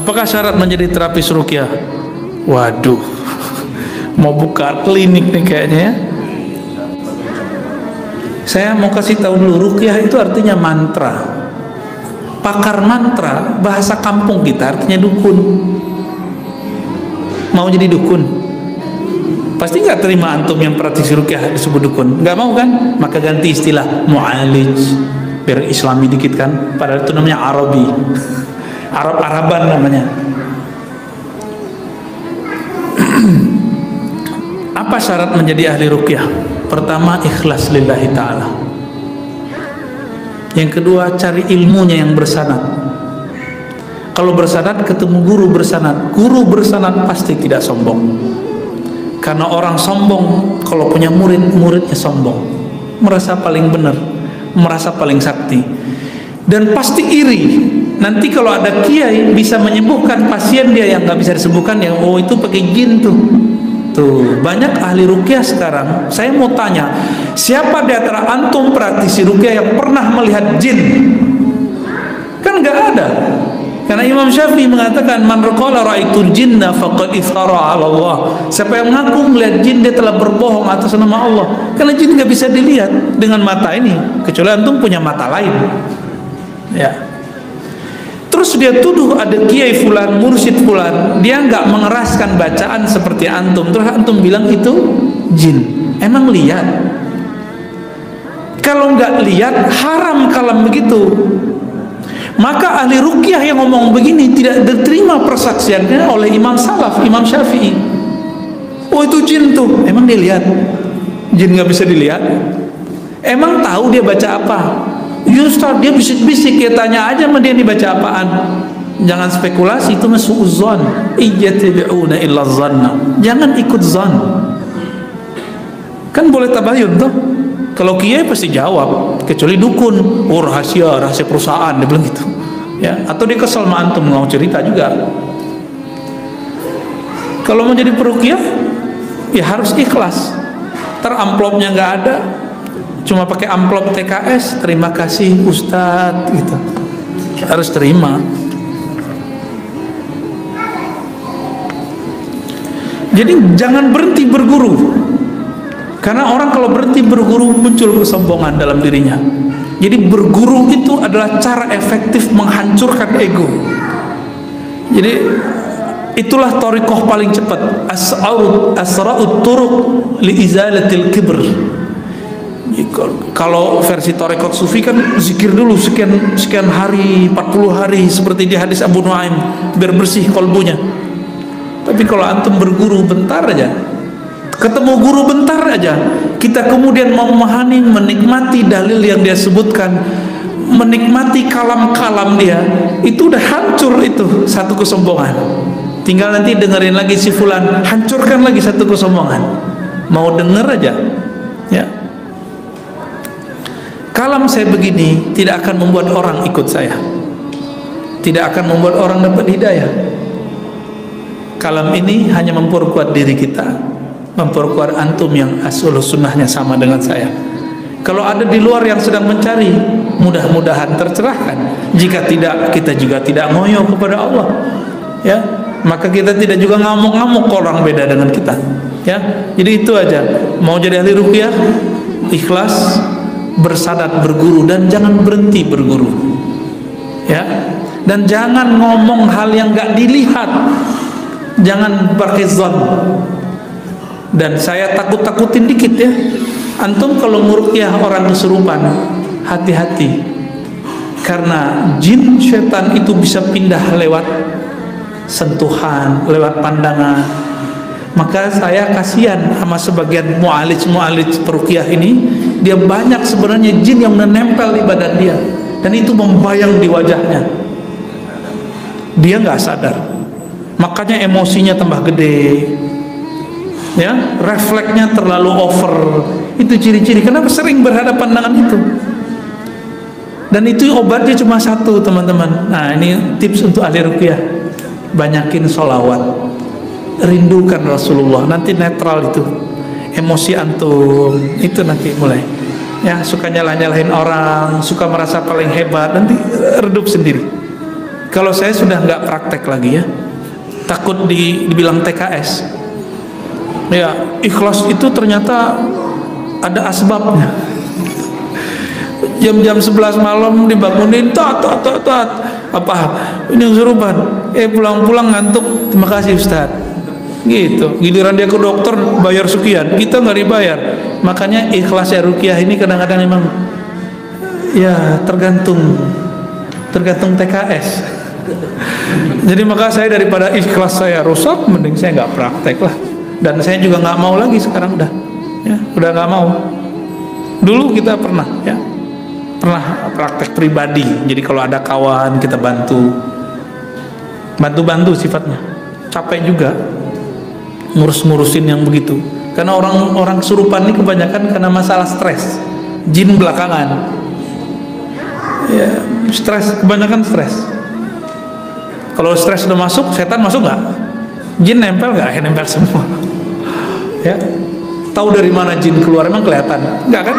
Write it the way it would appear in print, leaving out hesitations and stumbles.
Apakah syarat menjadi terapis ruqyah? Waduh, mau buka klinik nih kayaknya ya. Saya mau kasih tahu dulu, ruqyah itu artinya mantra. Pakar mantra, bahasa kampung kita artinya dukun. Mau jadi dukun? Pasti nggak terima antum yang praktisi ruqyah disebut dukun. Nggak mau kan? Maka ganti istilah mu'alij, biar islami dikit kan. Padahal itu namanya Arabi. Arab-Araban namanya. Apa syarat menjadi ahli ruqyah? Pertama, ikhlas lillahi ta'ala. Yang kedua, cari ilmunya yang bersanad. Kalau bersanad, ketemu guru bersanad. Guru bersanad pasti tidak sombong. Karena orang sombong kalau punya murid, muridnya sombong, merasa paling benar, merasa paling sakti, dan pasti iri. Nanti kalau ada kiai bisa menyembuhkan pasien dia yang nggak bisa disembuhkan, yang oh itu pakai jin tuh. Tuh banyak ahli ruqyah sekarang. Saya mau tanya, siapa di antara antum praktisi ruqyah yang pernah melihat jin? Kan nggak ada. Karena Imam Syafi'i mengatakan, man qala ra'aitul jinna faqad iftara 'ala Allah. Siapa yang mengaku melihat jin, dia telah berbohong atas nama Allah. Karena jin nggak bisa dilihat dengan mata ini, kecuali antum punya mata lain. Ya. Terus dia tuduh ada kiai fulan, mursyid fulan, dia nggak mengeraskan bacaan seperti antum. Terus antum bilang itu jin. Emang lihat? Kalau nggak lihat, haram kalam begitu. Maka ahli ruqyah yang ngomong begini tidak diterima persaksiannya oleh imam salaf, Imam Syafi'i. Oh itu jin tuh, emang dia lihat? Jin nggak bisa dilihat? Emang tahu dia baca apa? Ustaz, dia bisik-bisik, ya tanya aja sama dia dibaca apaan. Jangan spekulasi, itu suudzon. Iyattabi'una illa dhanna. Jangan ikut zan. Kan boleh tabayun tuh. Kalau kiai pasti jawab, kecuali dukun, oh rahasia perusahaan, dia bilang gitu. Ya, atau dia kesel sama antum mau cerita juga. Kalau mau jadi peruqyah, ya harus ikhlas. Amplopnya nggak ada, cuma pakai amplop TKS, terima kasih Ustadz gitu. Harus terima. Jadi jangan berhenti berguru. Karena orang kalau berhenti berguru muncul kesombongan dalam dirinya. Jadi berguru itu adalah cara efektif menghancurkan ego. Jadi itulah thariqah paling cepat. Asra'ut turuq li izalatil kibr. Kalau versi thariqah sufi kan zikir dulu sekian hari, 40 hari seperti di hadis Abu Nuaim biar bersih kolbunya. Tapi kalau antum berguru bentar aja, ketemu guru bentar aja, kita kemudian memahami, menikmati dalil yang dia sebutkan, menikmati kalam-kalam dia, itu udah hancur itu satu kesombongan. Tinggal nanti dengerin lagi si fulan, hancurkan lagi satu kesombongan. Mau denger aja, ya. Kalam saya begini tidak akan membuat orang ikut saya, tidak akan membuat orang dapat hidayah. Kalam ini hanya memperkuat diri kita, memperkuat antum yang asal sunnahnya sama dengan saya. Kalau ada di luar yang sedang mencari, mudah-mudahan tercerahkan. Jika tidak, kita juga tidak ngoyo kepada Allah, ya. Maka kita tidak juga ngamuk-ngamuk orang beda dengan kita, ya. Jadi itu aja. Mau jadi ahli ruqyah, ikhlas, bersanad, berguru, dan jangan berhenti berguru, ya. Dan jangan ngomong hal yang nggak dilihat, jangan pakai zon. Dan saya takut-takutin dikit ya, antum kalau nguruqyah orang kesurupan, hati-hati, karena jin setan itu bisa pindah lewat sentuhan, lewat pandangan. Maka saya kasihan sama sebagian mu'alij peruqyah ini, dia banyak sebenarnya jin yang menempel di badan dia, dan itu membayang di wajahnya, dia nggak sadar. Makanya emosinya tambah gede, ya, refleksnya terlalu over. Itu ciri-ciri kenapa sering berhadapan dengan itu. Dan itu obatnya cuma satu, teman-teman. Nah, ini tips untuk ahli ruqyah: banyakin sholawat, rindukan Rasulullah. Nanti netral itu emosi antum, itu nanti mulai, ya, suka nyalah-nyalahin orang, suka merasa paling hebat, nanti redup sendiri. Kalau saya sudah nggak praktek lagi ya, takut dibilang TKS. Ya, ikhlas itu ternyata ada asbabnya. Jam-jam 11 malam dibangunin, tat. Apa? Ini kesurupan. Pulang-pulang ngantuk. Terima kasih Ustaz. Gitu. Giliran dia ke dokter bayar sekian, kita nggak dibayar. Makanya ikhlasnya ruqyah ini kadang-kadang memang ya tergantung TKS. Jadi maka saya daripada ikhlas saya rusak, mending saya nggak praktek lah. Dan saya juga nggak mau lagi sekarang udah nggak mau. Dulu kita pernah praktek pribadi. Jadi kalau ada kawan kita bantu sifatnya. Capek juga ngurusin yang begitu. Karena orang kesurupan ini kebanyakan karena masalah stres. Jin belakangan. Ya, kebanyakan stres. Kalau stres udah masuk, setan masuk nggak? Jin nempel nggak? Nempel semua. Ya, tahu dari mana jin keluar emang kelihatan? Nggak kan?